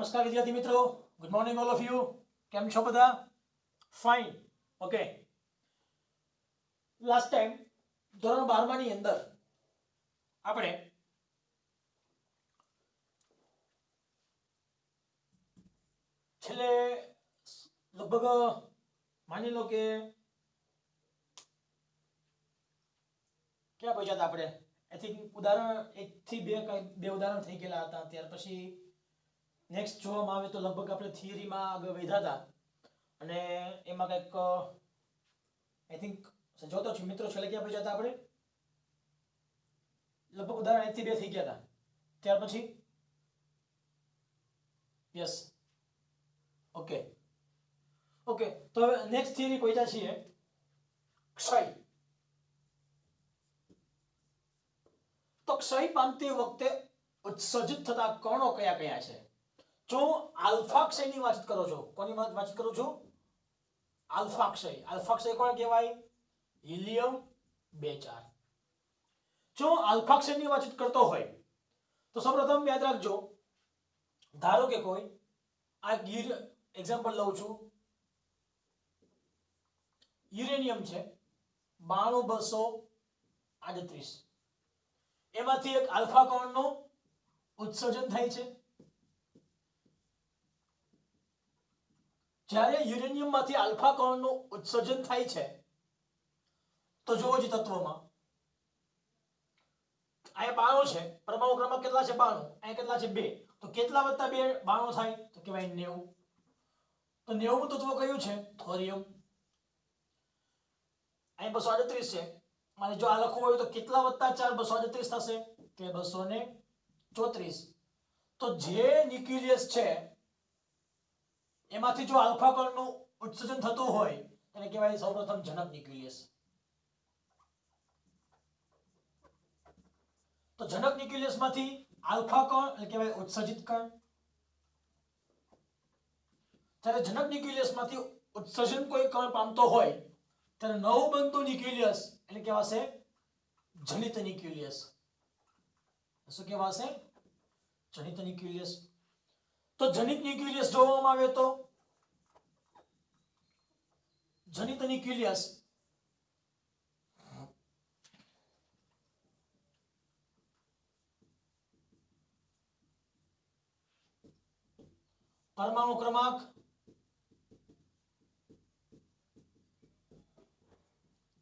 નમસ્કાર વિદ્યાર્થી મિત્રો, good morning all of you. કેમ છો બધા? ફાઇન. ઓકે. લાસ્ટ ટાઈમ ધોરણ 12 ની અંદર આપણે છેલ્લે લગભગ માની લો કે ક્યાં પહોંચ્યા હતા આપણે? આઈ થિંક ઉદાહરણ 1 થી 2 બે ઉદાહરણ થઈ ગયેલા હતા. ત્યાર પછી નેક્સ્ટ જોવામાં આવે તો લગભગ આપણે થિયરીમાં આગળ વધ્યા હતા અને એમાં કંઈક આઈ થિંક જોતો છું મિત્રો, છેલ્લે ક્યાં પહોંચ્યા હતા આપણે? લગભગ ઉદાહરણ 1 થી 2 થઈ ગયા હતા. ત્યાર પછી યસ, ઓકે ઓકે. તો હવે નેક્સ્ટ થિયરી પહોંચ્યા છીએ ક્ષય. તો ક્ષય પામતી વખતે ઉત્સર્જિત થતા કણો કયા કયા છે? જો આલ્ફા ક્ષયની વાત કરો છો, કોની વાત કરું છું? આલ્ફા ક્ષય. આલ્ફા ક્ષય કોણ કહેવાય? હિલિયમ 2 4. જો આલ્ફા ક્ષયની વાત કરતો હોય તો સૌપ્રથમ યાદ રાખજો, ધારો કે કોઈ આ એક્ઝામ્પલ લઉં છું, યુરેનિયમ છે 92238. એમાંથી એક આલ્ફા કણનું ઉત્સર્જન થાય છે. જ્યારે યુરેનિયમમાંથી આલ્ફા કણનું ઉત્સર્જન થાય છે તો જોવો જ તત્વમાં અહીંયા 92 છે, પરમાણુ ક્રમાંક કેટલા છે? 92. અહીંયા કેટલા છે? 2. તો કેટલા વત્તા 2 92 થાય તો કહેવાય 90. તો 90મું તત્વ કયું છે? થોરિયમ. અહીંયા 238 છે, મારે જો આ લખવું હોય તો કેટલા વત્તા 4 238 થશે કે 234. તો જે ન્યુક્લિયસ છે એમાંથી જો આલ્ફા કણનું ઉત્સર્જન થતું હોય એને કહેવાય સૌપ્રથમ જનક ન્યુક્લિયસ. તો જનક ન્યુક્લિયસમાંથી આલ્ફા કણ એટલે કહેવાય ઉત્સર્જિત કણ. જ્યારે જનક ન્યુક્લિયસમાંથી ઉત્સર્જન કોઈ કણ પામતો હોય ત્યારે નવું બનતું ન્યુક્લિયસ એટલે કહેવાશે જનિત ન્યુક્લિયસ. શું કહેવાશે? જનિત ન્યુક્લિયસ. તો જનિત ન્યુક્લિયસ જોવામાં આવે તો જનિત ન્યુક્લિયસ પરમાણુ ક્રમાંક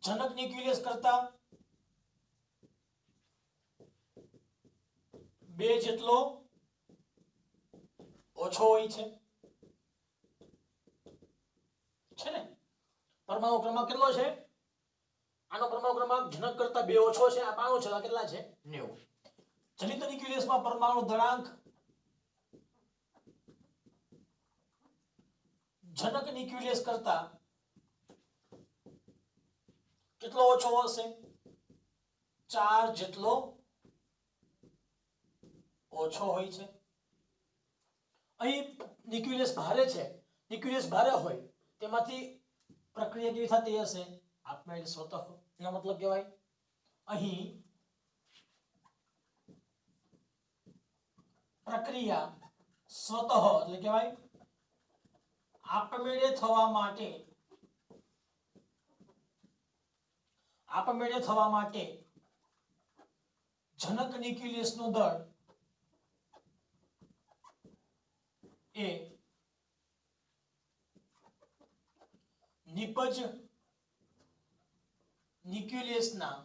જનક ન્યુક્લિયસ કરતા 2 જેટલો ઓછો હોય છે ને? પરમાણુ ક્રમાંક કેટલો છે? આનો પરમાણુ ક્રમાંક જનક કરતા 2 ઓછો છે. આ 92 છે, આ કેટલા છે? 90. જનિત ન્યુક્લિયસમાં પરમાણુ દળાંક જનક ન્યુક્લિયસ કરતા કેટલો ઓછો હશે? 4 જેટલો ઓછો હોય છે. અહીં ન્યુક્લિયસ ભારે છે, ન્યુક્લિયસ ભારે હોય તેમાંથી પ્રક્રિયા કેવી થતી હશે? આપમેળે સ્વતઃ. એનો મતલબ કહેવાય અહીં પ્રક્રિયા સ્વતઃ એટલે કહેવાય આપમેળે થવા માટે જનક ન્યુક્લિયસનું દળ એ નિપજ ન્યુક્લિયસના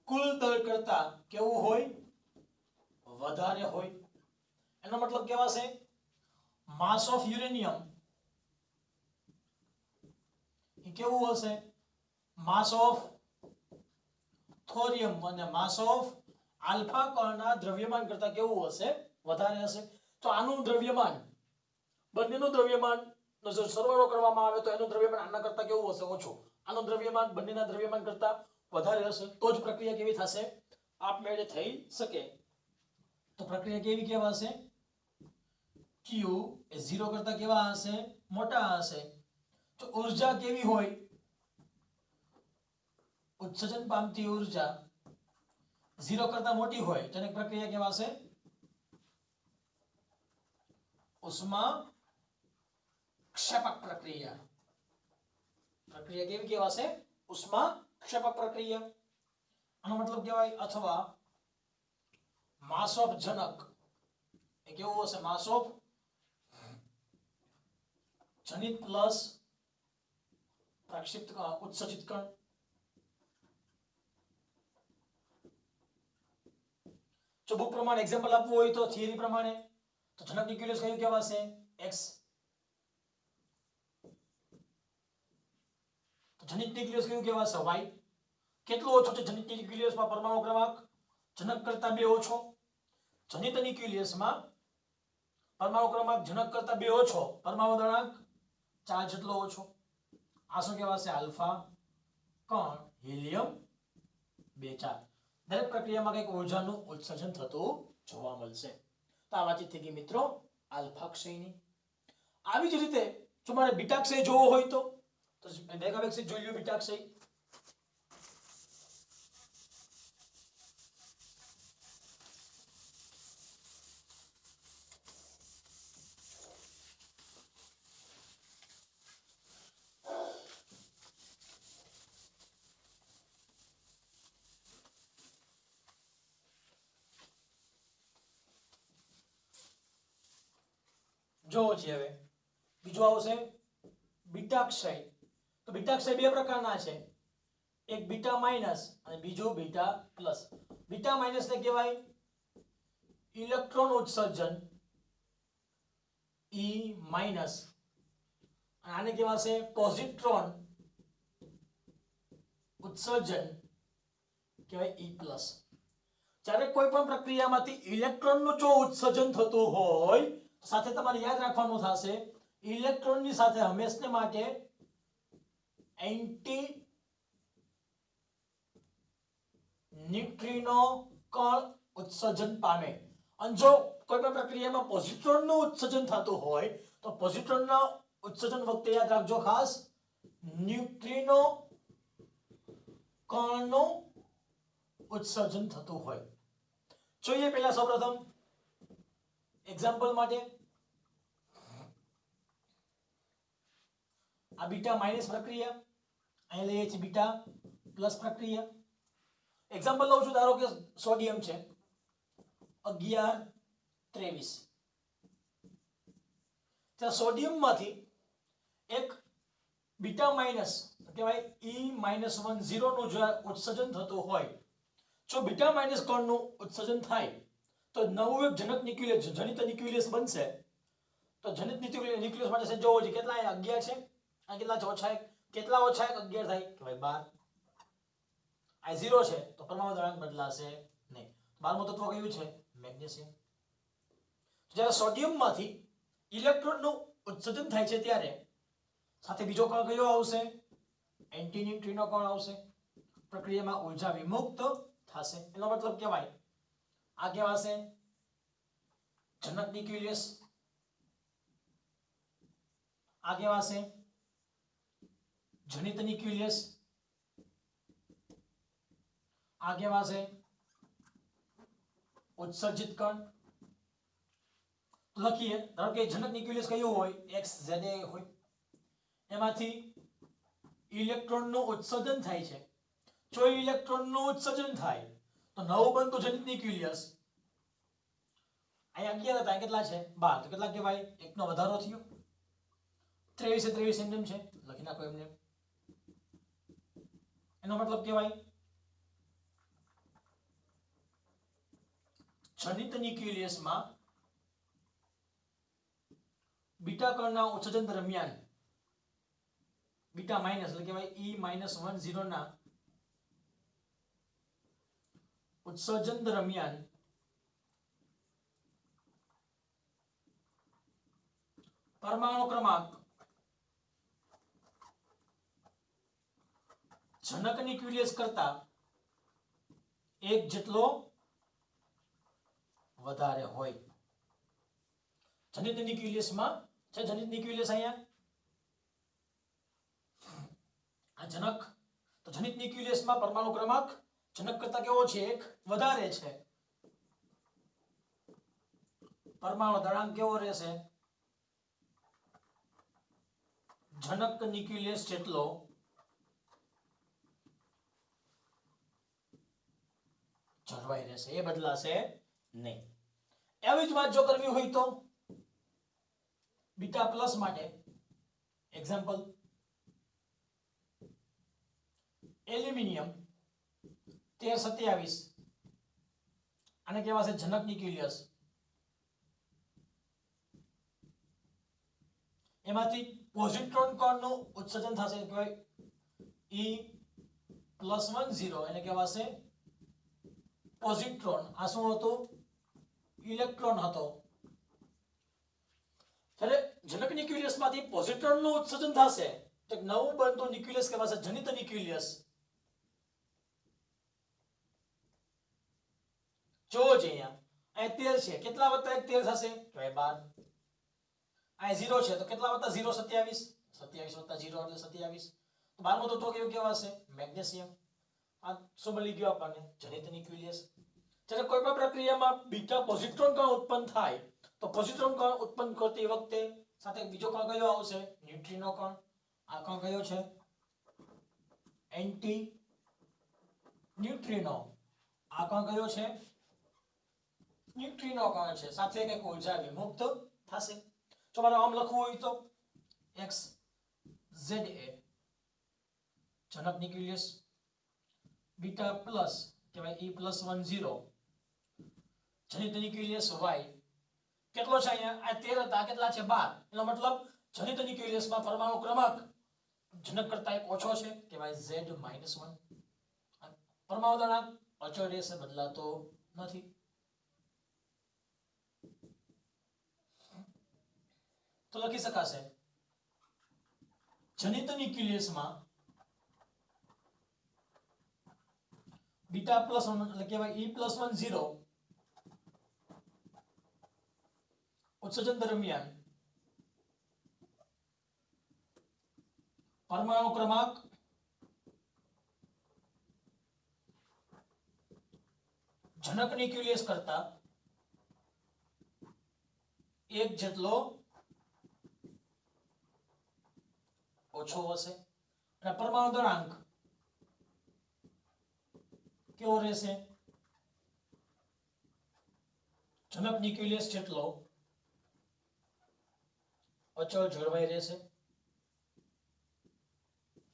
કુલ દળ કરતા કેવું હોય? વધારે હોય. એનો મતલબ કહેવાશે માસ ઓફ યુરેનિયમ એ કેવું હશે? માસ ઓફ થોરિયમ અને માસ ઓફ આલ્ફા કણના દ્રવ્યમાન કરતા કેવું હશે? વધારે હશે. તો આનું દ્રવ્યમાન, બંનેનું દ્રવ્યમાન નો જો સરવાળો કરવામાં આવે તો એનું દ્રવ્યમાન આના કરતા કેવું હશે? ઓછું. આનું દ્રવ્યમાન બંનેના દ્રવ્યમાન કરતા વધારે હશે. તો જ પ્રક્રિયા કેવી થશે? આપમેળે થઈ શકે. તો પ્રક્રિયા કેવી કહેવાશે? Q એ 0 કરતા કેવા હશે? મોટા હશે. તો ઊર્જા કેવી હોય? ઉત્સર્જન પામતી ઊર્જા 0 કરતા મોટી હોય તો એને પ્રક્રિયા કહેવાશે ઉષ્મા ક્ષેપક પ્રક્રિયા. પ્રક્રિયા કેવી કહેવાશે? ઉષ્મા ક્ષેપક પ્રક્રિયા. આનો મતલબ કહેવાય. અથવા માસોપ જનક, એ કેવું હશે? માસોપ જનિત પ્લસ પ્રક્ષિપ્ત ઉત્સર્જિત કણ. જો બુક પ્રમાણે એક્ઝામ્પલ આપવું હોય તો થિયરી પ્રમાણે તો જનક ન્યુક્લિયસ કયું કહેવાશે? X. તો જનિત ન્યુક્લિયસ કયું કહેવાશે? Y. કેટલું ઓછું છે જનિત ન્યુક્લિયસમાં? પરમાણુ ક્રમાંક જનક કરતા 2 ઓછો. જનિત ન્યુક્લિયસમાં પરમાણુ ક્રમાંક જનક કરતા 2 ઓછો, પરમાણુ દળાંક 4 જેટલો ઓછો. આ શું કહેવાશે? આલ્ફા કણ હિલિયમ 2 4. દરેક પ્રક્રિયામાં કંઈક ઉર્જાનું ઉત્સર્જન થતું જોવા મળશે. તો આ વાતચીત થઈ ગઈ મિત્રો આલ્ફા ક્ષયની. આવી જ રીતે જો મારે બીટા ક્ષય જોવો હોય તો મેગાવેક્સિક જોઈ લ્યો. બીટા ક્ષય જોવો છે. હવે બીજું આવશે બીટા ક્ષય. તો બીટા ક્ષય 2 પ્રકારના છે, એક બીટા માઇનસ અને બીજું બીટા પ્લસ. બીટા માઇનસ ને કહેવાય ઇલેક્ટ્રોન ઉત્સર્જન E માઇનસ, આને કહેવાશે પોઝિટ્રોન ઉત્સર્જન કહેવાય E પ્લસ. જ્યારે કોઈ પણ પ્રક્રિયામાંથી ઇલેક્ટ્રોનનું જો ઉત્સર્જન થતું હોય સાથે તમારે યાદ રાખવાનું થશે ઇલેક્ટ્રોનની સાથે હંમેશને માટે એન્ટી ન્યુટ્રિનો કણ ઉત્સર્જન પામે. અને જો કોઈ પણ પ્રક્રિયામાં પોઝિટ્રોનનું ઉત્સર્જન થતું હોય તો પોઝિટ્રોનના ઉત્સર્જન વખતે યાદ રાખજો ખાસ ન્યુટ્રિનો કણનું ઉત્સર્જન થતું હોય. જોઈએ પહેલા સૌપ્રથમ એક્ઝામ્પલ માટે આ બીટા માઇનસ પ્રક્રિયા, અહીં લઈએ છીએ બીટા પ્લસ પ્રક્રિયા. એક્ઝામ્પલ લઉં છું. ધારો કે સોડિયમ છે 11 23. ત્યાં સોડિયમમાંથી એક બીટા માઇનસ કહેવાય E-10 નું જો ઉત્સર્જન થતું હોય, જો બીટા માઇનસ કણનું ઉત્સર્જન થાય તો નવું એક જનક ન્યુક્લિયસ જનિત ન્યુક્લિયસ બનશે. તો જનિત ન્યુક્લિયસ માટે છે જોવો છે કેટલા 11 છે, આ કેટલા છે? ઓછા 1. કેટલા ઓછા 1? 11 થાય કે ભાઈ 12. આ 0 છે તો પરમાણુ દળાંક બદલાશે નહીં. 12મું તત્વ કયું છે? મેગ્નેશિયમ. જ્યારે સોડિયમમાંથી ઇલેક્ટ્રોનનું ઉત્સર્જન થાય છે ત્યારે સાથે બીજો કણ કયો આવશે? એન્ટી ન્યુટ્રિનો કણ આવશે. પ્રક્રિયામાં ઊર્જા વિમુક્ત થશે. એનો મતલબ કહેવાય આ કહેવાશે જનક ન્યુક્લિયસ, આ કહેવાશે જનિત ન્યુક્લિયસ, આ કહેવાશે ઉત્સર્જિત કણ. લખીએ. ધારો કે જનક ન્યુક્લિયસ કયું હોય? XZA હોય. એમાંથી ઇલેક્ટ્રોનનું ઉત્સર્જન થાય છે. જો ઇલેક્ટ્રોનનું ઉત્સર્જન થાય તો નવું બનતું જનિત ન્યુક્લિયસ અહીંયા 11 હતા, કેટલા છે? 12. તો કેટલા કહેવાય? 1 નો વધારો થયો. 23 23 એમ છે, લખી નાખો એમને. એનો મતલબ કહેવાય જનિત ન્યુક્લિયસમાં બીટા કણના ઉત્સર્જન દરમિયાન બીટા માઇનસ એટલે કહેવાય E-10 ના ઉત્સર્જન દરમિયાન પરમાણુ ક્રમાંક જનક ન્યુક્લિયસ કરતા 1 જેટલો વધારે હોય. જનિત ન્યુક્લિયસમાં છે જનિત ન્યુક્લિયસ અહીંયા આ જનક. તો જનિત ન્યુક્લિયસમાં પરમાણુ ક્રમાંક જનક કરતા કેવો છે? 1 વધારે છે. પરમાણુ દળાંક કેવો રહેશે? જનક ન્યુક્લિયસ જેટલો જળવાઈ રહેશે, એ બદલાશે નહીં. એવી જ વાત જો કરવી હોય તો બીટા પ્લસ માટે એક્ઝામ્પલ એલ્યુમિનિયમ 1327 આને કહેવાશે જનક ન્યુક્લિયસ. એમાંથી પોઝિટ્રોન કણનું ઉત્સર્જન થશે, કહેવાય E+10, એને કહેવાશે પોઝિટ્રોન. આ શું હતું? ઇલેક્ટ્રોન હતો. ત્યારે જનક ન્યુક્લિયસમાંથી પોઝિટ્રોનનું ઉત્સર્જન થશે તો નવું બનતું ન્યુક્લિયસ કહેવાશે જનિત ન્યુક્લિયસ. જો અહીંયા 13 છે, કેટલા વત્તા 1 13 થશે? તો એ 12. આ 0 છે તો કેટલા વત્તા 0? 27. 27 વત્તા 0 એટલે 27. તો 12મો તત્વ કયું કહેવાશે? મેગ્નેશિયમ. આ શું મળી ગયું આપણને? જનિત ન્યુક્લિયસ. જ્યારે કોઈ પણ પ્રક્રિયામાં બીટા પોઝિટ્રોન કણ ઉત્પન્ન થાય તો પોઝિટ્રોન કણ ઉત્પન્ન કરતી વખતે સાથે બીજો કણ કયો આવશે? ન્યુટ્રિનો કણ. આ કણ કયો છે? Anti neutrino. આ કણ કયો છે? ન્યુટ્રિનો કણ છે. સાથે એક ઊર્જા વિમુક્ત થશે. જો મારે આમ લખવું હોય તો XZA જનક ન્યુક્લિયસ, બીટા પ્લસ કહેવાય E+10 જનિત ન્યુક્લિયસ Y કેટલો છે? અહીંયા આ 13 હતા, કેટલા છે? 12. એનો મતલબ જનિત ન્યુક્લિયસમાં પરમાણુ ક્રમાંક જનક કરતા એક ઓછો છે, કહેવાય Z-1. પરમાણુ દળાંક અચળ રહેશે, બદલાતો નથી. તો લખી શકાશે જનિત ન્યુક્લિયસમાં બીટા પ્લસ એટલે કહેવાય E+10 ઉત્સર્જન દરમિયાન પરમાણુ ક્રમાંક જનક ન્યુક્લિયસ કરતા 1 જેટલો ઓછો હશે અને પરમાણુ દળાંક કેવો રહેશે? જનક ન્યુક્લિયસ જેટલો અચળ જળવાઈ રહેશે.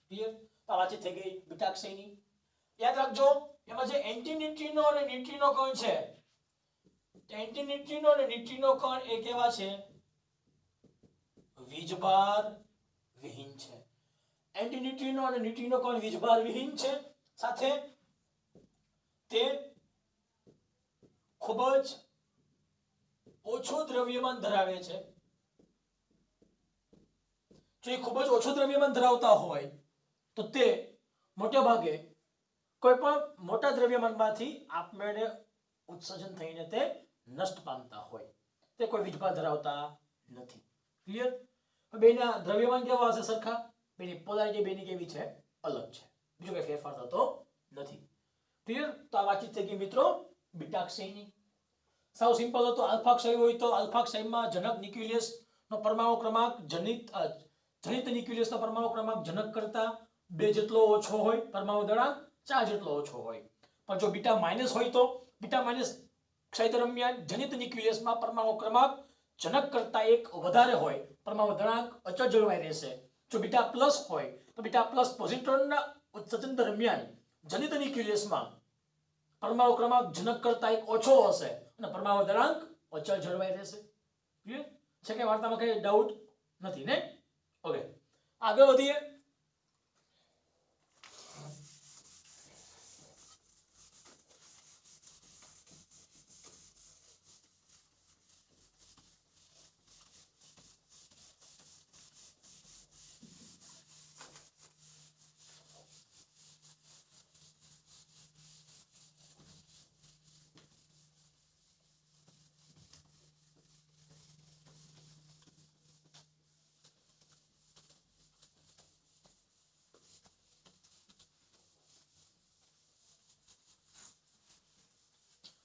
ક્લિયર? આ વાતચીત થઈ ગઈ બીટાક્ષયની. યાદ રાખજો એમાં જે એન્ટી ન્યુટ્રિનો અને ન્યુટ્રિનો કણ છે, એન્ટી ન્યુટ્રિનો અને ન્યુટ્રિનો કણ એ કેવા છે? વીજભાર વિહીન છે. એન્ટી ન્યુટ્રિનો અને ન્યુટ્રિનો કણ વીજભાર વિહીન છે. સાથે તે ખૂબ જ ઓછું દ્રવ્યમાન ધરાવે છે. જો એ ખૂબ જ ઓછું દ્રવ્યમાન ધરાવતા હોય તો તે મોટે ભાગે કોઈ પણ મોટા દ્રવ્યમાનમાંથી આપમેળે ઉત્સર્જન થઈને તે નષ્ટ પામતા હોય. તે કોઈ વીજભાર ધરાવતા નથી. ક્લિયર? બેના દ્રવ્યમાન કેવા હશે? સરખા. બેની પોલારિટી બેની કેવી છે? અલગ છે. બીજો કોઈ ફેરફાર થતો નથી. ક્લિયર? તો આ વાતચીત થઈ ગઈ મિત્રો બીટાક્ષયની. સાવ સિમ્પલ હતો. આલ્ફાક્ષય હોય તો આલ્ફાક્ષયમાં જનક ન્યુક્લિયસ નો પરમાણુ ક્રમાંક જનિત ન્યુક્લિયસ નો પરમાણુ ક્રમાંક જનક કરતા 2 જેટલો ઓછો હોય, પરમાણુ દળાંક 4 જેટલો ઓછો હોય. પણ જો બીટા માઇનસ હોય તો બીટા માઇનસ ક્ષય દરમિયાન જનિત ન્યુક્લિયસમાં પરમાણુ ક્રમાંક જનક કરતા 1 વધારે હોય, પરમાણુ દળાંક અચળ જળવાઈ રહેશે. જો બીટા પ્લસ હોય તો બીટા પ્લસ પોઝિટ્રોનના ઉત્સર્જન દરમિયાન જનિત ન્યુક્લિયસમાં પરમાણુ ક્રમાંક જનક કરતા 1 ઓછો હશે અને પરમાણુ દળાંક અચળ જળવાઈ રહેશે. ક્લિયર છે કે વાર્તામાં કઈ ડાઉટ નથી ને? ઓકે, આગળ વધીએ.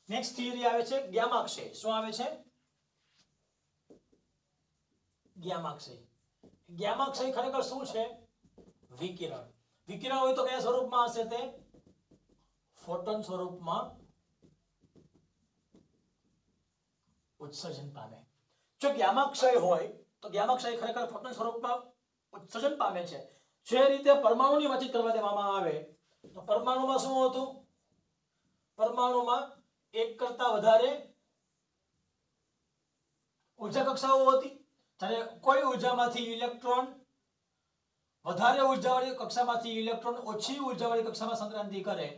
નેક્સ્ટ થિયરી આવે છે ગામાક્ષય. શું આવે છે? ગામાક્ષય. ગામા ક્ષય ખરેખર શું છે? વિકિરણ. વિકિરણ હોય તો કયા સ્વરૂપમાં હશે? તે ફોટોન સ્વરૂપમાં ઉત્સર્જન પામે. જો ગામા ક્ષય હોય તો ગામા ક્ષય ખરેખર ફોટોન સ્વરૂપમાં ઉત્સર્જન પામે છે. જે રીતે પરમાણુની વાતચીત કરવા દેવામાં આવે તો પરમાણુમાં શું હતું? પરમાણુમાં એક કરતા વધારે ઉર્જા કક્ષાઓ હતી. જ્યારે કોઈ ઉર્જામાંથી ઇલેક્ટ્રોન વધારે ઉર્જાવાળી કક્ષામાંથી ઇલેક્ટ્રોન ઓછી ઉર્જાવાળી કક્ષામાં સંક્રાંતિ કરે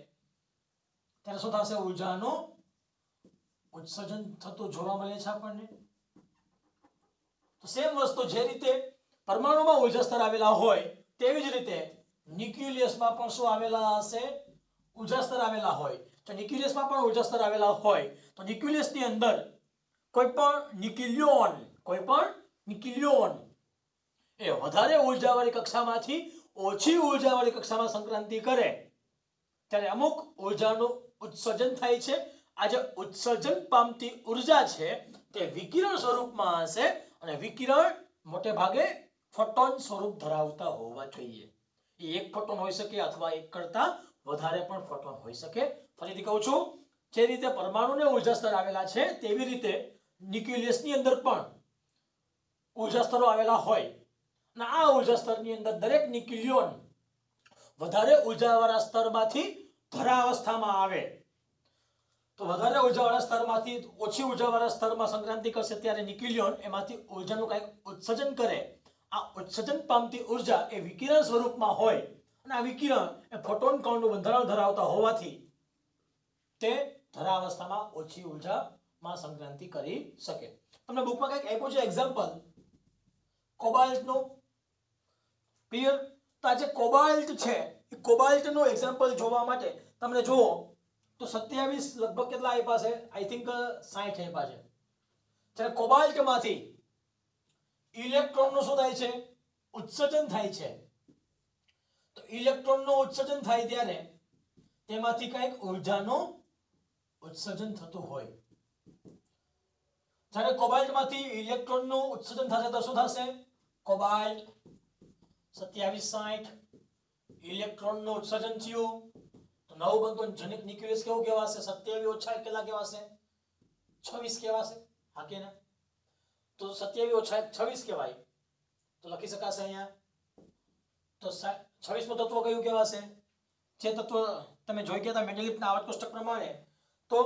ત્યારે શું થશે? ઉર્જાનું ઉત્સર્જન થતું જોવા મળે છે આપણને. તો સેમ વસ્તુ જે રીતે પરમાણુમાં ઉર્જા સ્તર આવેલા હોય તેવી જ રીતે ન્યુક્લિયસમાં પણ શું આવેલા હશે? ઉર્જા સ્તર આવેલા હોય. તો ન્યુક્લિયસમાં પણ ઉર્જા સ્તર આવેલા હોય તો ન્યુક્લિયસની અંદર કોઈ પણ ન્યુક્લિયોન એ વધારે ઉર્જાવાળી કક્ષામાંથી ઓછી ઉર્જાવાળી કક્ષામાં સંક્રાંતિ કરે ત્યારે અમુક ઉર્જાનું ઉત્સર્જન થાય છે. આ જે ઉત્સર્જન પામતી ઉર્જા છે તે વિકિરણ સ્વરૂપમાં હશે અને વિકિરણ મોટે ભાગે ફોટોન સ્વરૂપ ધરાવતા હોવા જોઈએ. એ એક ફોટોન હોઈ શકે અથવા એક કરતા વધારે પણ ફોટોન હોઈ શકે. ફરીથી કહું છું, જે રીતે પરમાણુને ઉર્જા સ્તર આવેલા છે તેવી રીતે ન્યુક્લિયસની અંદર પણ ઉર્જા સ્તરો આવેલા હોય અને આ ઉર્જા સ્તરની અંદર દરેક ન્યુક્લિયોન વધારે ઉર્જાવાળા સ્તરમાંથી ધરાવસ્થામાં આવે તો વધારે ઉર્જાવાળા સ્તરમાંથી ઓછી ઉર્જાવાળા સ્તરમાં સંક્રાંતિ કરશે ત્યારે ન્યુક્લિયોન એમાંથી ઉર્જાનું કંઈક ઉત્સર્જન કરે. આ ઉત્સર્જન પામતી ઉર્જા એ વિકિરણ સ્વરૂપમાં હોય અને આ વિકિરણ એ ફોટોન કણનું બંધારણ ધરાવતા હોવાથી તે ધરાવસ્થામાં ઓછી ઉર્જામાં સંક્રાંતિ કરી શકે. તમને બુકમાં કંઈક આપ્યું છે એક્ઝામ્પલ કોબાલ્ટનું. ક્લિયર? તો આ જે કોબાલ્ટ છે એ કોબાલ્ટનું એક્ઝામ્પલ જોવા માટે તમને જુઓ તો 27 લગભગ કેટલા આપ્યા છે? આઈ થિંક 60 આપ્યા છે. જ્યારે કોબાલ્ટમાંથી ઇલેક્ટ્રોનનું શું થાય છે? ઉત્સર્જન થાય છે. તો ઇલેક્ટ્રોનનું ઉત્સર્જન થાય ત્યારે તેમાંથી કંઈક ઉર્જાનું ઉત્સર્જન થતું હોય. જ્યારે કોબાલ્ટમાંથી ઇલેક્ટ્રોનનું ઉત્સર્જન થશે તો શું થશે? કોબાલ્ટ 2760 ઇલેક્ટ્રોનનું ઉત્સર્જન થયું તો નવું બનતું જનિક ન્યુક્લિયસ કેવું કહેવાશે? 27 ઓછા કેટલા કહેવાશે? 26 કહેવાશે. હા કે ના? તો 27 ઓછા 26 કહેવાય. તો લખી શકાશે અહીંયા તો 26મું તત્વ કયું કહેવાશે? જે તત્વ તમે જોઈ ગયા હતા મેન્ડેલિફના આવર્ત કોષ્ટક પ્રમાણે, તો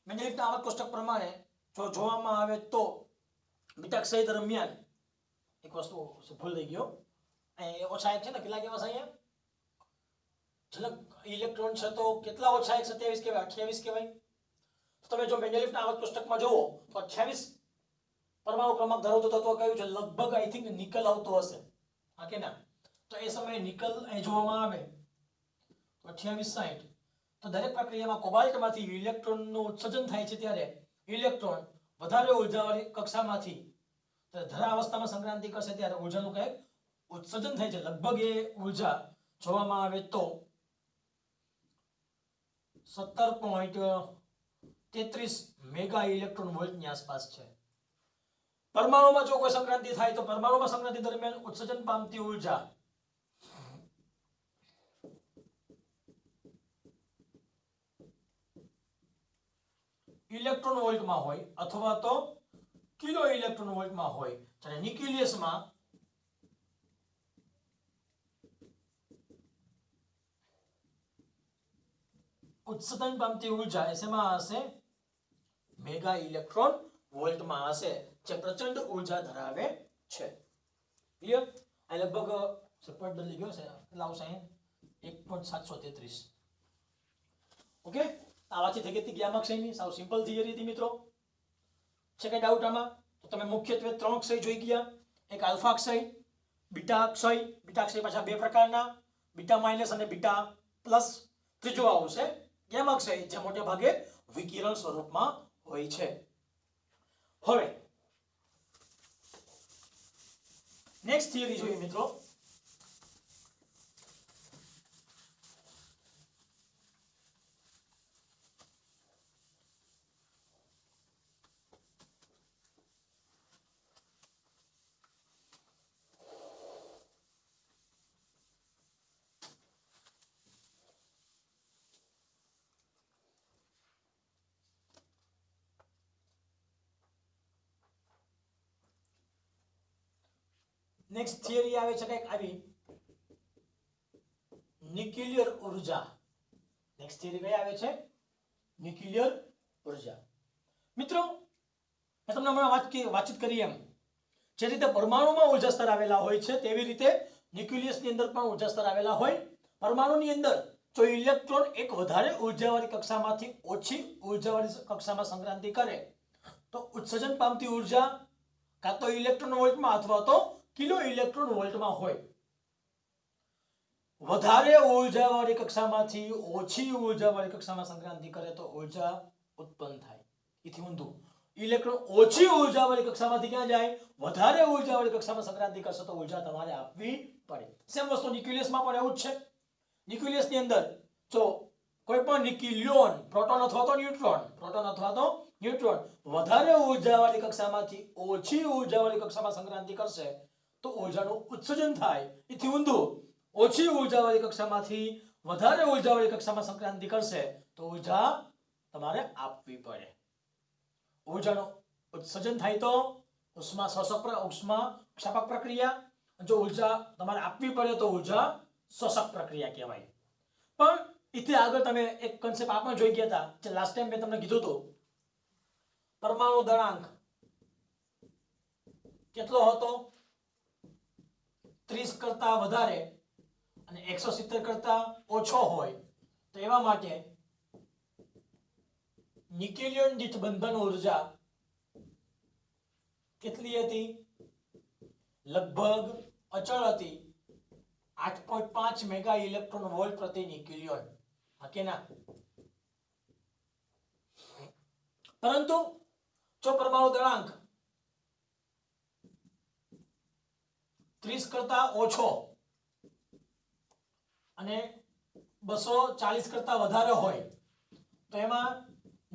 મેન્ડેલિફના આવર્ત કોષ્ટક પ્રમાણે જો જોવામાં આવે તો બીટા ક્ષય દરમિયાન એક વસ્તુ ભૂલ થઈ ગયો, અહીં ઓછા એક છે ને કેટલા કહેવાશે? અહીંયા ઝલક ઇલેક્ટ્રોન છે તો કેટલા ઓછા એક 27 કહેવાય? 28 કહેવાય. તો તમે જો મેન્ડેલિફના આવર્ત કોષ્ટકમાં જુઓ તો 28 પરમાણુ ક્રમાંક ધરાવતું તત્વ કયું છે? લગભગ આઈ થિંક નિકલ આવતું હશે. હા કે ના? તો એ સમયે નિકલ અહીં જોવામાં આવે તો 2860. તો દરેક પ્રક્રિયામાં કોબાલ્ટમાંથી ઇલેક્ટ્રોનનું ઉત્સર્જન થાય છે ત્યારે ઇલેક્ટ્રોન વધારે ઉર્જાવાળી કક્ષામાંથી ધરાવસ્થામાં સંક્રાંતિ કરશે ત્યારે ઉર્જાનું કંઈક ઉત્સર્જન થાય છે. લગભગ એ ઉર્જા જોવામાં આવે તો 17.33 મેગા ઇલેક્ટ્રોન વોલ્ટની આસપાસ છે. પરમાણુમાં જો કોઈ સંક્રાંતિ થાય તો પરમાણુમાં સંક્રાંતિ દરમિયાન ઉત્સર્જન પામતી ઉર્જા ઇલેક્ટ્રોન વોલ્ટમાં હોય અથવા તો કિલો ઇલેક્ટ્રોન વોલ્ટમાં હોય. જ્યારે ન્યુક્લિયસમાં ઉત્સર્જન પામતી ઉર્જા શેમાં હશે? મેગા ઇલેક્ટ્રોન વોલ્ટમાં હશે, જે પ્રચંડ ઉર્જા ધરાવે છે. ક્લિયર? આ લગભગ સપોર્ટ બદલી ગયો છે. કેટલા આવશે? 1.733. ઓકે, આ વાતચીત થઈ ગઈ ગામા ક્ષયની. સાવ સિમ્પલ થિયરી હતી મિત્રો. છે કઈ ડાઉટ આમાં? તો તમે મુખ્યત્વે 3 ક્ષય જોઈ ગયા. એક આલ્ફા ક્ષય, બીટા ક્ષય. બીટા ક્ષય પાછા બે પ્રકારના, બીટા માઇનસ અને બીટા પ્લસ. ત્રીજો આવશે ગામા ક્ષય, જે મોટે ભાગે વિકિરણ સ્વરૂપમાં હોય છે. હવે નેક્સ્ટ થિયરી જોઈએ મિત્રો. નેક્સ્ટ થિયરી આવે છે કંઈક આવી, ન્યુક્લિયર ઉર્જા. નેક્સ્ટ થિયરી કઈ આવે છે? ન્યુક્લિયર ઉર્જા. મિત્રો મેં તમને હમણાં વાતચીત કરી એમ, જે રીતે પરમાણુમાં ઉર્જા સ્તર આવેલા હોય છે તેવી રીતે ન્યુક્લિયસની અંદર પણ ઉર્જા સ્તર આવેલા હોય. પરમાણુની અંદર જો ઇલેક્ટ્રોન એક વધારે ઉર્જાવાળી કક્ષામાંથી ઓછી ઉર્જાવાળી કક્ષામાં સંક્રાંતિ કરે તો ઉત્સર્જન પામતી ઉર્જા કાં તો ઇલેક્ટ્રોન વોલ્ટમાં અથવા તો કિલો ઇલેક્ટ્રોન વોલ્ટમાં હોય. વધારે ઉર્જાવાળી કક્ષામાંથી ઓછી ઉર્જાવાળી કક્ષામાં સંક્રાંતિ કરે તો ઉર્જા ઉત્પન્ન થાય. એથી ઊંધું, ઇલેક્ટ્રોન ઓછી ઉર્જાવાળી કક્ષામાંથી ક્યાં જાય? વધારે ઉર્જાવાળી કક્ષામાં સંક્રાંતિ કરશે તો ઉર્જા તમારે આપવી પડે. સેમ વસ્તુ ન્યુક્લિયસમાં પણ એવું જ છે. ન્યુક્લિયસની અંદર જો કોઈ પણ ન્યુક્લિયોન, પ્રોટોન અથવા તો ન્યુટ્રોન વધારે ઉર્જાવાળી કક્ષામાંથી ઓછી ઉર્જાવાળી કક્ષામાં સંક્રાંતિ કરશે તો ઉર્જાનું ઉત્સર્જન થાય. એથી ઊંધું, ઓછી ઉર્જાવાળી કક્ષામાંથી વધારે ઉર્જાવાળી કક્ષામાં સંક્રાંતિ કરશે તો ઉર્જા તમારે આપવી પડે. ઉર્જાનું ઉત્સર્જન થાય તો ઉષ્મા ક્ષાપક પ્રક્રિયા. જો ઉર્જા તમારે આપવી પડે તો ઉર્જા શોષક પ્રક્રિયા કહેવાય. પણ इथे આગળ તમે એક કન્સેપ્ટ આપણે જોઈ ગયા હતા, જે લાસ્ટ ટાઈમ મેં તમને કીધું હતું, પરમાણુ દળાંક કેટલો હતો? 30 કરતા વધારે અને 170 કરતા ઓછો હોય તો એવા માટે ન્યુક્લિયન દીઠ બંધન ઉર્જા કેટલી હતી? લગભગ અચળ હતી 8.5 મેગા ઇલેક્ટ્રોન વોલ્ટ પ્રતિ ન્યુક્લિયન. હા કે ના? પરંતુ જો પરમાણુ દળાંક 30 કરતા ઓછો અને 240 કરતા વધારે હોય તો એમાં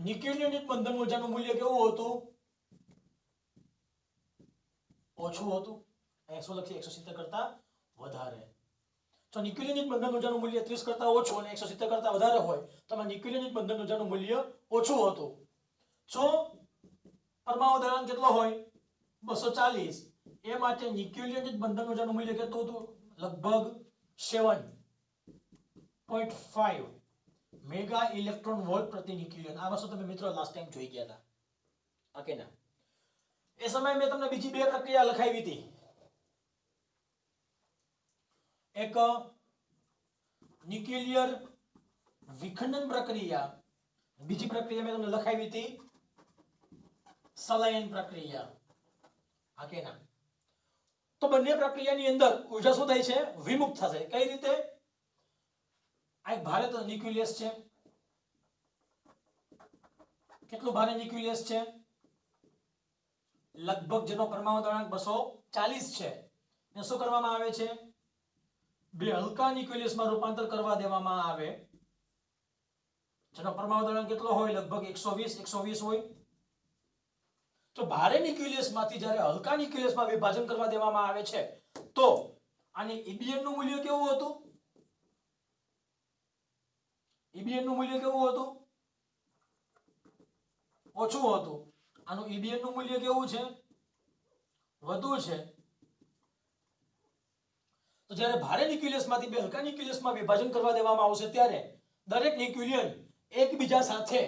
ન્યુક્લિયન દીઠ બંધન ઉર્જાનું મૂલ્ય કેવું હતું? ઓછું હતું. 170 કરતા વધારે. જો ન્યુક્લિયન દીઠ બંધન ઉર્જાનું મૂલ્ય 30 કરતા ઓછું અને 170 કરતા વધારે હોય તો ન્યુક્લિયન દીઠ બંધન ઉર્જાનું મૂલ્ય ઓછું હતું. જો પરમાણુ દળાંક કેટલો હોય? 240. એ માટે ન્યુક્લિયન દીઠ બંધન ઉર્જાનું મૂલ્ય કેટલું હતું? લગભગ 7.5 મેગા ઇલેક્ટ્રોન વોલ્ટ પ્રતિ ન્યુક્લિયન. આ વસ્તુ તમે મિત્રો લાસ્ટ ટાઈમ જોઈ ગયા હતા. ઓકે ના? એ સમયે મેં તમને બીજી બે પ્રક્રિયા લખાવી હતી. એક ન્યુક્લિયર વિખંડન પ્રક્રિયા, બીજી પ્રક્રિયા મેં તમને લખાવી હતી સંલયન પ્રક્રિયા. હા કે ના? તો બંને પ્રક્રિયાની અંદર ઉર્જા શું થાય છે? વિમુક્ત થશે. કઈ રીતે? આ એક ભારે ન્યુક્લિયસ છે. કેટલું ભારે ન્યુક્લિયસ છે? લગભગ જેનો પરમાણુ દળાંક 240 છે. ને શું કરવામાં આવે છે? બે હલકા ન્યુક્લિયસમાં રૂપાંતર કરવા દેવામાં આવે. જેનો પરમાણુ દળાંક કેટલો હોય? લગભગ 120 હોય. તો ભારે ન્યુક્લિયસમાંથી જ્યારે હલકા ન્યુક્લિયસમાં વિભાજન કરવા દેવામાં આવે છે તો આની EBN નું મૂલ્ય કેવું હતું? EBN નું મૂલ્ય કેવું હતું? ઓછું હતું. આનું EBN નું મૂલ્ય કેવું છે? વધુ છે. તો જ્યારે ભારે ન્યુક્લિયસમાંથી બે હલકા ન્યુક્લિયસમાં વિભાજન કરવા દેવામાં આવશે ત્યારે દરેક ન્યુક્લિયન એકબીજા સાથે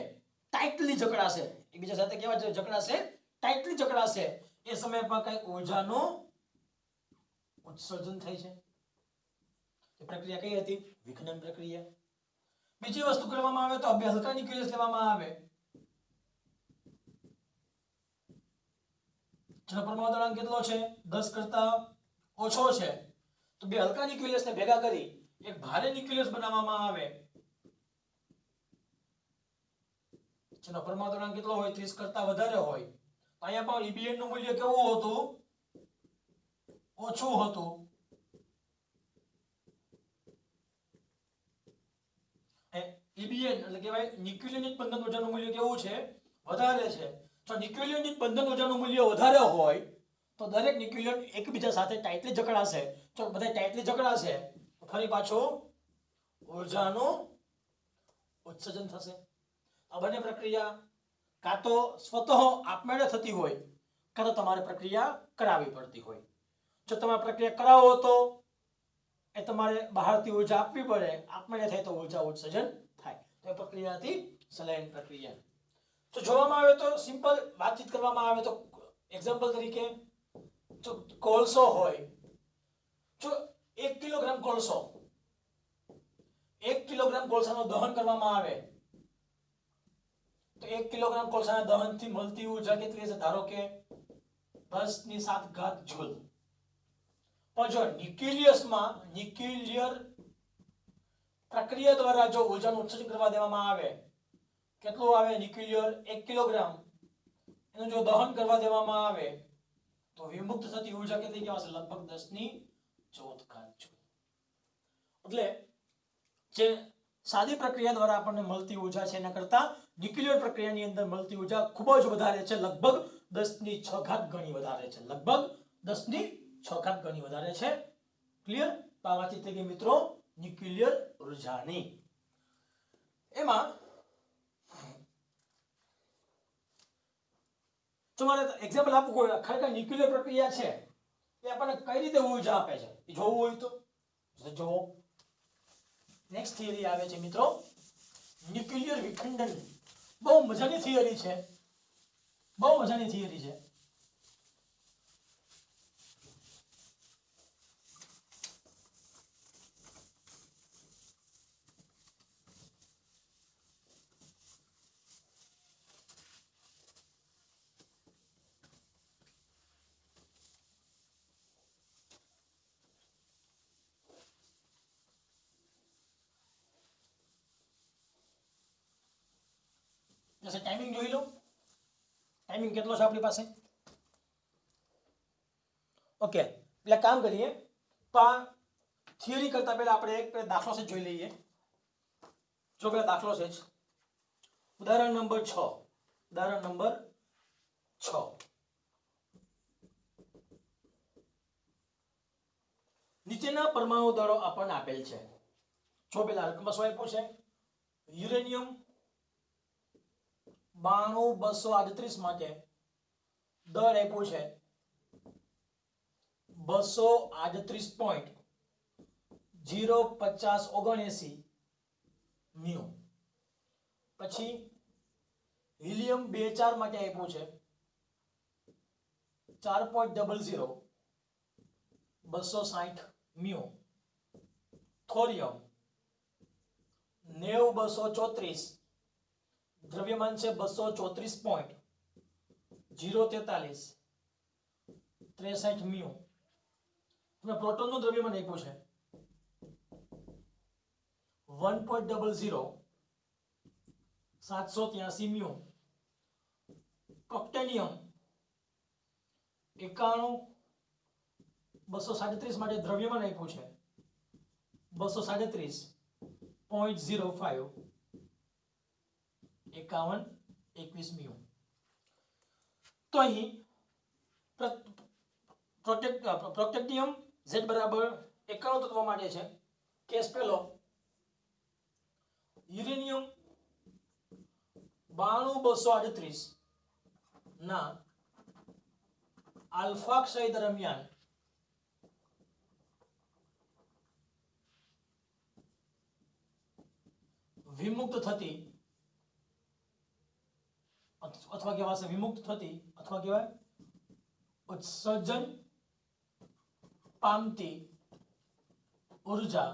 ટાઇટલી જકડાશે. એકબીજા સાથે કેવા જકડાશે? ટાઇટલી જકડાશે. એ સમયે પણ કઈ ઊર્જાનું ઉત્સર્જન થાય છે. એ પ્રક્રિયા કઈ હતી? વિખંડન પ્રક્રિયા. બીજી વસ્તુ કરવામાં આવે તો બે હલકા ન્યુક્લિયસ લેવામાં આવે જેનો પરમાણુ દળાંક કેટલો છે? 10 કરતા ઓછો છે. તો બે હલકા ન્યુક્લિયસને ભેગા કરી એક ભારે ન્યુક્લિયસ બનાવવામાં આવે જેનો પરમાણુ દળાંક કેટલો હોય? 30 કરતા વધારે હોય. અહીંયા પણ EBN નું મૂલ્ય કેવું હતું? ઓછું હતું. EBN એટલે કહેવાય ન્યુક્લિયર દીઠ બંધન ઉર્જાનું મૂલ્ય કેવું છે? વધારે છે. જો ન્યુક્લિયર દીઠ બંધન ઉર્જાનું મૂલ્ય વધારે હોય તો દરેક ન્યુક્લિયર એકબીજા સાથે ટાઇટલી જકડાશે. જો બધા ટાઇટલી જકડાશે તો ફરી પાછું ઉર્જાનું ઉત્સર્જન થશે. આ બંને પ્રક્રિયા કાં તો સ્વતઃ આપમેળે થતી હોય કાં તો તમારે પ્રક્રિયા કરાવવી પડતી હોય. જો તમે પ્રક્રિયા કરાવો તો એ તમારે બહારથી ઊર્જા આપવી પડે, આપમેળે થાય તો ઊર્જા ઉત્સર્જન થાય, તો એ પ્રક્રિયા હતી સલાયન પ્રક્રિયા. તો જોવામાં આવે તો સિમ્પલ વાતચીત કરવામાં આવે તો એક્ઝામ્પલ તરીકે જો કોલસો હોય, જો 1 કિલોગ્રામ કોલસો 1 કિલોગ્રામ કોલસાનું દહન કરવામાં આવે તો 1 કિલોગ્રામ કોલસાના દહનથી મળતી ઊર્જા કેટલી છે? ધારો કે 10⁷ જૂલ. પણ જો ન્યુક્લિયર પ્રક્રિયા દ્વારા જો ઊર્જાનું ઉત્સર્જન કરવા દેવામાં આવે, કેટલું આવે? ન્યુક્લિયર 1 કિલોગ્રામ, એનું જો દહન કરવા દેવામાં આવે તો વિમુક્ત થતી ઊર્જા કેટલી કહેવાશે? લગભગ 10⁴ જૂલ. એટલે જે સાદી પ્રક્રિયા દ્વારા આપણને મળતી ઊર્જા છે એના કરતા ન્યુક્લિયર પ્રક્રિયાની અંદર મળતી ઊર્જા ખૂબ જ વધારે છે, લગભગ 10⁶ ગણી વધારે છે, લગભગ 10⁶ ગણી વધારે છે. ક્લિયર? તો આ વાતચીત થઈ ગઈ મિત્રો ન્યુક્લિયર ઊર્જાની. એમાં તમારે એક્ઝામ્પલ આપવું હોય, ખરેખર ન્યુક્લિયર પ્રક્રિયા છે એ આપણને કઈ રીતે ઊર્જા આપે છે એ જોવું હોય તો જોવો. નેક્સ્ટ થિયરી આવે છે મિત્રો ન્યુક્લિયર વિખંડન. બહુ મજાની થિયરી છે, બહુ મજાની થિયરી છે. जैसे टाइमिंग જોઈ લો, टाइमिंग કેટલો છે આપણી પાસે? ઓકે, એટલે કામ કરીએ તો આ થિયરી કરતા પહેલા આપણે એક દાખલો છે જોઈ લઈએ. જો પેલા દાખલો છે ઉદાહરણ નંબર 6. ઉદાહરણ નંબર 6. નીચેના પરમાણુ દળો આપણને આપેલ છે. જો પેલા રકમ શું આપ્યું છે? યુરેનિયમ 92238 માટે દળ આપ્યું છે 238.05079 મ્યુ. પછી હિલિયમ 24 માટે આપ્યું છે 4.00 મ્યુ. થોરિયમ 90234, દ્રવ્યમાન છે 234.043 મ્યુ. અને પ્રોટોનનું દ્રવ્યમાન આપ્યું છે 1.00783 મ્યુ. પ્રોક્ટેનિયમ 91 માટે દ્રવ્યમાન આપ્યું છે 237.05 51 મ્યુ. તો અહીં પ્રોટેક્ટિયમ Z બરાબર 91 તત્વ માટે છે. કેસ પહેલો યુરેનિયમ 92238 ના આલ્ફા ક્ષય દરમિયાન વિમુક્ત થતી અથવા કહેવાશે વિમુક્ત થતી અથવા કહેવાય ઉત્સર્જન પામતી ઊર્જા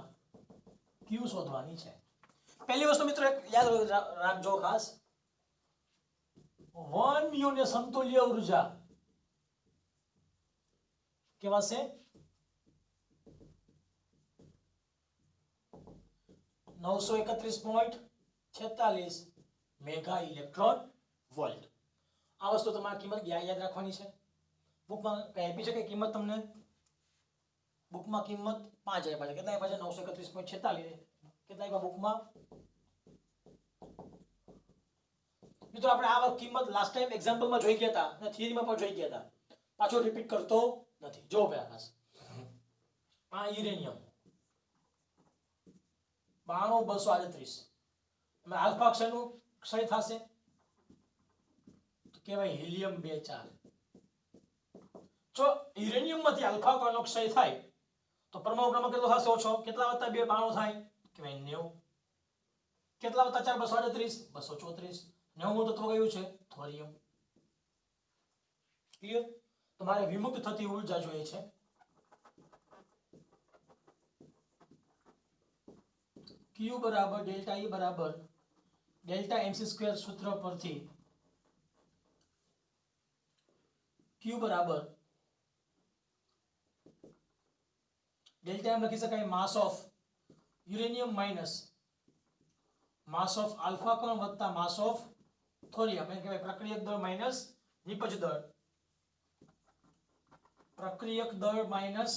ક્યુ શોધવાની છે. પહેલી વસ્તુ મિત્રો યાદ રાખજો ખાસ, 1 મ્યુ ને સમતુલ્ય ઊર્જા કહેવાશે 931.46 મેગા ઇલેક્ટ્રોન વોલ્ટ. આ વસ્તુ તમારે કિંમત યાદ રાખવાની છે. બુકમાં કઈ આપી છે કે કિંમત તમને? બુકમાં કિંમત 5 આપ્યા છે. કેટલા આપ્યા છે? 931.46. કેટલા આપ્યા બુકમાં? મિત્રો આપણે આ કિંમત લાસ્ટ ટાઈમ એક્ઝામ્પલમાં જોઈ ગયા હતા અને થિયરીમાં પણ જોઈ ગયા હતા, પાછો રિપીટ કરતો નથી. જો ખાસ આ યુરેનિયમ 92238 અને આલ્ફા ક્ષયનું ક્ષય થશે તો કહેવાય હિલિયમ 24. જો યુરેનિયમ માંથી આલ્ફા કોણનો ક્ષય થાય તો પરમાણુ ક્રમાંક કેટલો થશે ઓછો? કેટલા વત્તા 2 92 થાય કે 90. કેટલા વત્તા 4 238 234. 90 તત્વ કયું છે? થોરિયમ. ક્લિયર? તમારે વિમુક્ત થતી ઊર્જા જોઈએ છે. Q બરાબર ડેલ્ટા E બરાબર ડેલ્ટા mc² સૂત્ર પરથી Q બરાબર ડેલ્ટા m લખી શકાય માસ of uranium minus mass of alpha કણ વત્તા માસ ઓફ થોરિયમ. એટલે કહેવાય પ્રક્રિયક દળ માઇનસ નિપજ દળ. પ્રક્રિયક દળ માઇનસ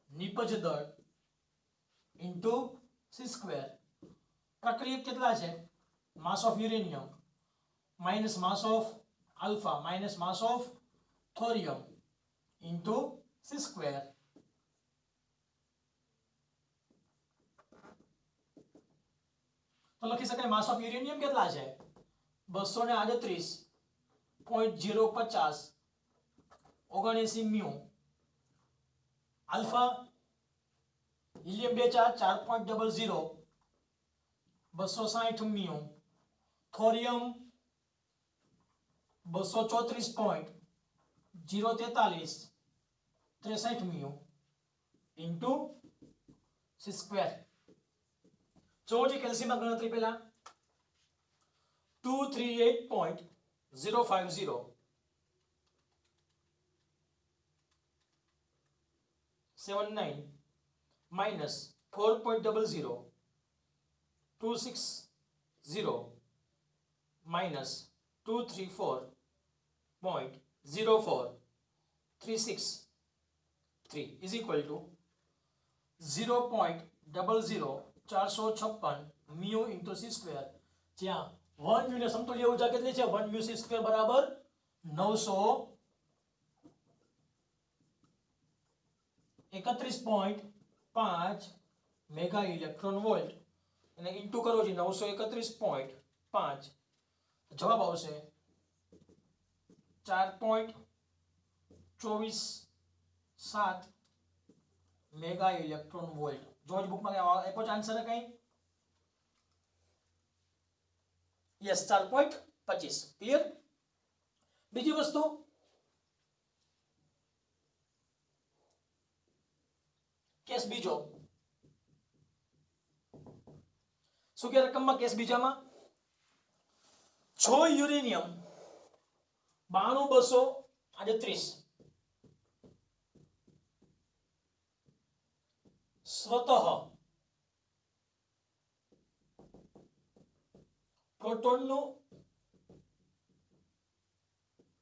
નિપજ દળ ઇન્ટુ c². પ્રક્રિયક કેટલા છે? Mass of uranium minus mass of alpha minus mass of થોરિયમ into c². તો લખી શકાય માસ ઓફ યુરેનિયમ કેટલા છે? 238.050 79 mu. Alpha helium 2 4.00 260 mu. થોરિયમ 234.043 63 mu into c². જો જે કેલ્શિયમમાં ગણતરી પહેલા 238.050 79 minus 4.00 260 minus 234.04 363 is equal to 0.00456 mu into c². જ્યાં 1 mu ને સમતુલ્ય ઊર્જા કેટલી છે? 1 mu c² બરાબર 931.5 મેગા ઇલેક્ટ્રોન વોલ્ટ અને ઇન્ટુ કરો જી 931.5. જવાબ આવશે 4.247 મેગા ઇલેક્ટ્રોન વોલ્ટ. જોર્જ બુકમાં આપ્યો છે આન્સર કઈ? યસ 4.25. ક્લિયર? બીજી વસ્તુ કેસ બીજો. શું કે રકમમાં કેસ બીજામાં? જો યુરેનિયમ 92238 स्वतः પ્રોટોનનું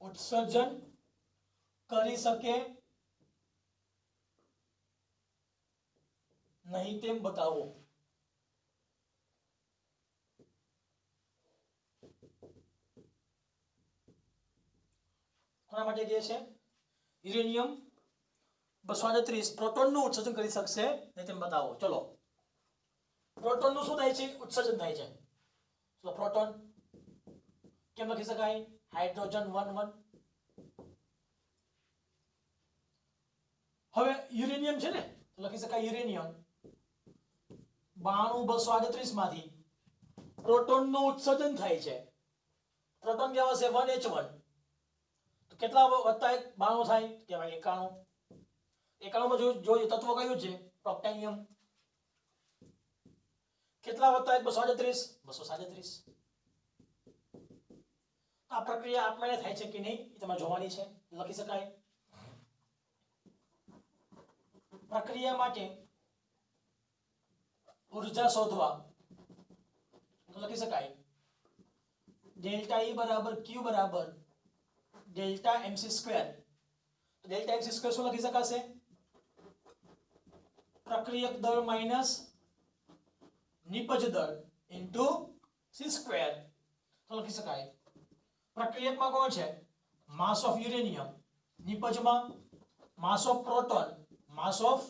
ઉત્સર્જન કરી શકે નહીં તેમ બતાવો. કોના માટે કહે છે? યુરેનિયમ 238 પ્રોટોનનું ઉત્સર્જન કરી શકશે નહીં તેમ બતાવો. ચલો, પ્રોટોનનું શું થાય છે? ઉત્સર્જન થાય છે. તો પ્રોટોન કેમ લખી શકાય? હાઇડ્રોજન 1 1. હવે યુરેનિયમ છે ને, લખી શકાય યુરેનિયમ 92238 માંથી પ્રોટોનનું ઉત્સર્જન થાય છે. પ્રોટોન કેવા છે? 1h1. તો કેટલા વત્તા 1 92 થાય કે ભાઈ 91. 91 માં જો તત્વ કયું છે? પ્રોક્ટેનિયમ. કેટલા વત્તા 1 238 237. આ પ્રક્રિયા આપમેળે થાય છે કે નહીં એ તમારે જોવાની છે. લખી શકાય પ્રક્રિયા માટે ઊર્જા શોધવા તો લખી શકાય ડેલ્ટા E બરાબર Q બરાબર ડેલ્ટા mc². તો ડેલ્ટા mc² શું લખી શકાશે? પ્રક્રિયક દળ માઈનસ નિપજ દળ ઇન્ટુ c². તો લખી શકાય પ્રક્રિયકમાં કોણ છે? Mass of uranium. નિપજમાં mass of proton mass of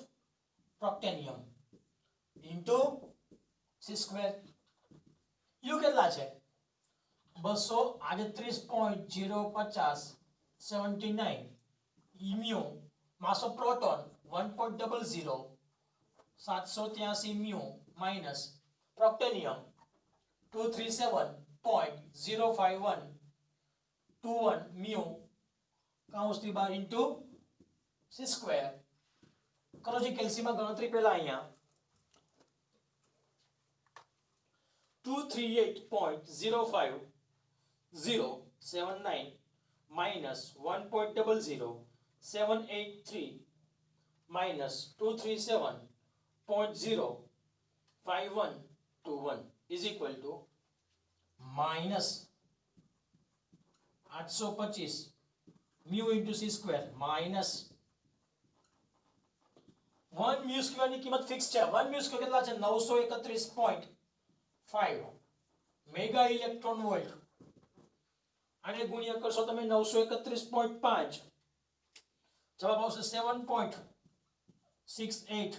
protactinium into c². U કેટલા છે? 238.050 79 mu mass of proton 1.00 783 mu minus proctonium 237.05121 mu કાઉન્સ થી બાર ઇન્ટુ સી સ્ક્વેર કરો જે કેલ્શિયમ ગણતરી પહેલા અહીંયા 238.05079 minus 1.00 783 minus 237.05121 is equal to minus 825 mu into c square minus 1 mu square ની કિંમત ફિક્સ છે 1 mu square કેટલા છે 931.5 મેગા ઇલેક્ટ્રોન વોલ્ટ આને ગુણ્યા કરશો તમે 931.5 જવાબ આવશે 7.68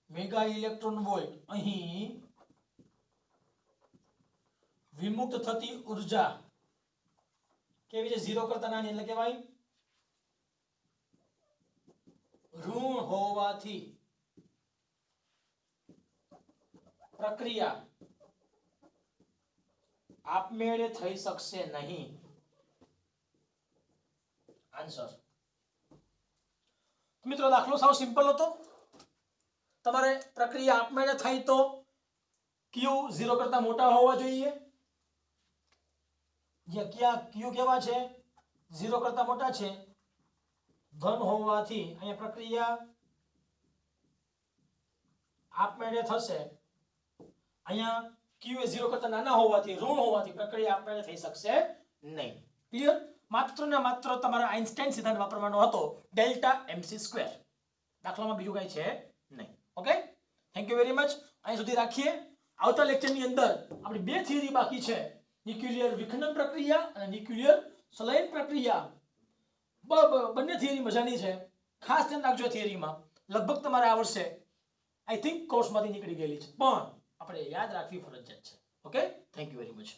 મેગા ઇલેક્ટ્રોન વોલ્ટ અહીં વિમુક્ત થતી ઊર્જા કેવી છે 0 કરતા નાની એટલે કે ભાઈ ઋણ હોવાથી પ્રક્રિયા આપમેળે થઈ શકશે નહીં આન્સર મિત્રો દાખલો સાવ સિમ્પલ હતો તમારે પ્રક્રિયા આપમેળે થાય તો ક્યુ 0 કરતા મોટા હોવા જોઈએ જે ક્યાં ક્યુ કેવા છે 0 કરતા મોટા છે ધન હોવાથી અહીંયા પ્રક્રિયા આપમેળે થશે અહીંયા ક્યુ એ 0 કરતા નાના હોવાથી ઋણ હોવાથી પ્રક્રિયા આપમેળે થઈ શકશે નહીં ક્લિયર માત્ર ને માત્ર તમારા આઇન્સ્ટાઇન સિદ્ધાંત વાપરવાનો હતો ડેલ્ટા એમસી સ્ક્વેર દાખલામાં બીજું કઈ છે નહીં okay thank you very much અહીં સુધી રાખીએ આવતા લેક્ચરની અંદર આપણી બે થિયરી બાકી છે ન્યુક્લિયર વિખંડન પ્રક્રિયા અને ન્યુક્લિયર સંલયન પ્રક્રિયા બંને થિયરી મજાની છે ખાસ ધ્યાન રાખજો થિયરીમાં લગભગ તમારે આવડશે આઈ થિંક કોર્સમાંથી નીકળી ગયેલી છે પણ આપણે યાદ રાખવી ફરજિયાત છે okay thank you very much